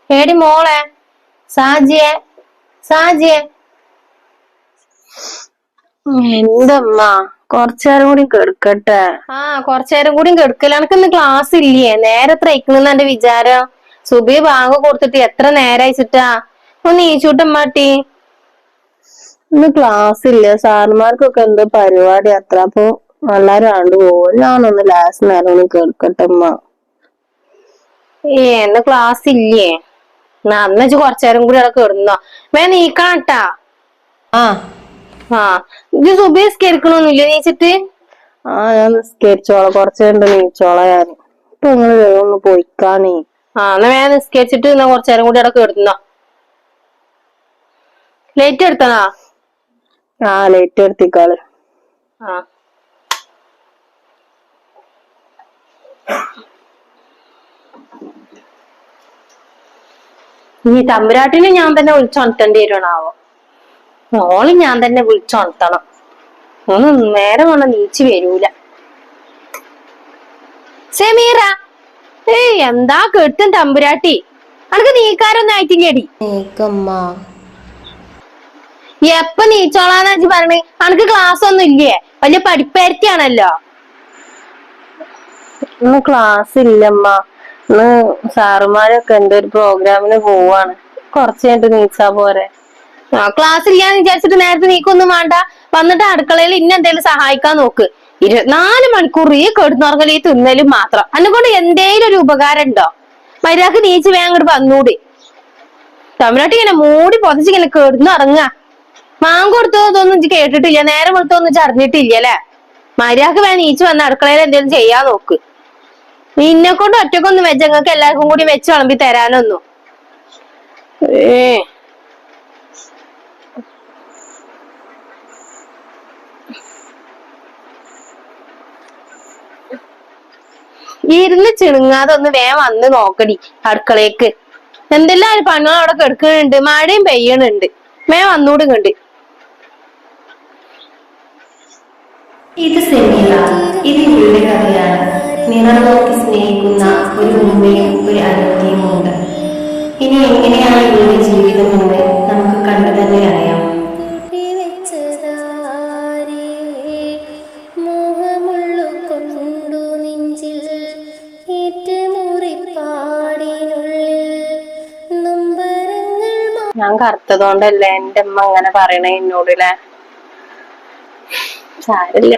ഏടി മോളെ സാജിയെ സാജിയെ. എന്തമ്മ കൊറച്ചേരം കൂടി കെടുക്കട്ടെ. കൊറച്ചേരം കൂടി കെടുക്കല. എനക്ക് ഇന്ന് ക്ലാസ് ഇല്ലേ? നേരെ എത്ര അയക്കണെന്ന് എന്റെ വിചാരം. സുബി ബാങ്ക് കൊടുത്തിട്ട് എത്ര നേരം അയച്ചിട്ടാ? ഒന്ന് നീച്ചൂട്ടമ്മാട്ടി. ഇന്ന് ക്ലാസ് ഇല്ല, സാറുമാർക്കൊക്കെ എന്തോ പരിപാടി അത്ര. അപ്പൊ എല്ലാരും ആണ്ട് പോവും. ഞാനൊന്ന് ലാസ്റ്റ് നേരം ഒന്ന് കെടുക്കട്ടെ അമ്മ. ഇന്ന് ക്ലാസ് ഇല്ലേ? അന്ന് വെച്ച് കൊറച്ചേരം കൂടി അവിടെ കിടന്നോ. നീക്കണട്ടാ. ഇത് സുബി നിസ്കരിക്കണൊന്നുമില്ല നീച്ചിട്ട്? ഞാൻ നിസ്കരിച്ചോളാം, കൊറച്ചേരം നീച്ചോളാം. ഞാൻ ഇപ്പൊ നിങ്ങള് ഒന്ന് പോയിക്കാണേ. എന്നാ നിസ്കരിച്ചിട്ട് എന്നാ കൊറച്ചേരം കൂടി അവിടെ കിടന്നോ. ലേറ്റ് എടുത്തണോ? ലേറ്റ് എടുത്തിക്കാള്. ഇനി തമ്പുരാട്ടിനെ ഞാൻ തന്നെ വിളിച്ചുണർത്തേണ്ടി വരണാവോ? മോള് ഞാൻ തന്നെ വിളിച്ചുണർത്തണം. ഒന്നും നേരം വന്ന നീച്ചു വരൂല. സെമീറ, എന്താ കെട്ടും തമ്പുരാട്ടി? അനക്ക് നീക്കാരൊന്നും ആയിട്ടില്ലേടി? എപ്പ നീച്ചോളാന്ന് വെച്ച് പറഞ്ഞ്? അനക്ക് ക്ലാസ് ഒന്നും ഇല്ലേ? വലിയ പഠിപ്പേരത്തിയാണല്ലോ. ഇന്ന് ക്ലാസ് ഇല്ലമ്മ. ഇന്ന് സാറുമാരൊക്കെ എന്തോ ഒരു പ്രോഗ്രാമിന് പോവാണ്. കൊറച്ച് കഴിഞ്ഞിട്ട് നീച്ചാ പോരെ? ക്ലാസ് ഇല്ലാന്ന് വിചാരിച്ചിട്ട് നേരത്തെ നീക്കൊന്നും വേണ്ട. വന്നിട്ട് അടുക്കളയിൽ എന്തേലും സഹായിക്കാൻ നോക്ക്. 24 മണിക്കൂർ ഈ കെടുന്നുറങ്ങലും ഈ തിന്നലും മാത്രം. എന്നെ കൊണ്ട് എന്തേലും ഒരു ഉപകാരം ഉണ്ടോ? മര്യാദക്ക് നീച്ച് വേഗം അങ്ങോട്ട് വന്നൂടി. തമിഴ്നാട്ടിൽ ഇങ്ങനെ മൂടി പൊതച്ച് ഇങ്ങനെ കെടുന്നുറങ്ങ. മാങ്ങ കൊടുത്തതൊന്നും കേട്ടിട്ടില്ല, നേരം കൊടുത്തൊന്നും അറിഞ്ഞിട്ടില്ല അല്ലെ? മര്യാദക്ക് വേഗം നീച്ച് വന്ന് അടുക്കളയിൽ എന്തേലും ചെയ്യാൻ നോക്ക്. നിന്നെ കൊണ്ട് ഒറ്റക്കൊന്നും വെച്ച് ഞങ്ങൾക്ക് എല്ലാവർക്കും കൂടി വെച്ച് വിളമ്പി തരാനൊന്നും. ഇരുന്ന് ചിണുങ്ങാതെ ഒന്ന് വേഗം വന്ന് നോക്കടി അടുക്കളേക്ക്. എന്തെല്ലാം ഒരു പണികൾ അവിടെ കെടുക്കുന്നുണ്ട്, മഴയും പെയ്യണുണ്ട്. വേഗം വന്നൂടും കണ്ട്. ഇത് സെമീറ. ഇത് ഇവരുടെ കഥയാണ്. നിറം നോക്കി സ്നേഹിക്കുന്ന ഒരു ഉമ്മയും ഒരു അനിയത്തിയും ഉണ്ട്. ഇനി എങ്ങനെയാണ് ഇവരുടെ ജീവിതമെന്ന് നമുക്ക് കണ്ടു തന്നെ അറിയാം. ഞാൻ കറുത്തതുകൊണ്ടല്ലേ എന്റെ അമ്മ അങ്ങനെ പറയണേ എന്നോടല്ലേ? സാരില്ല,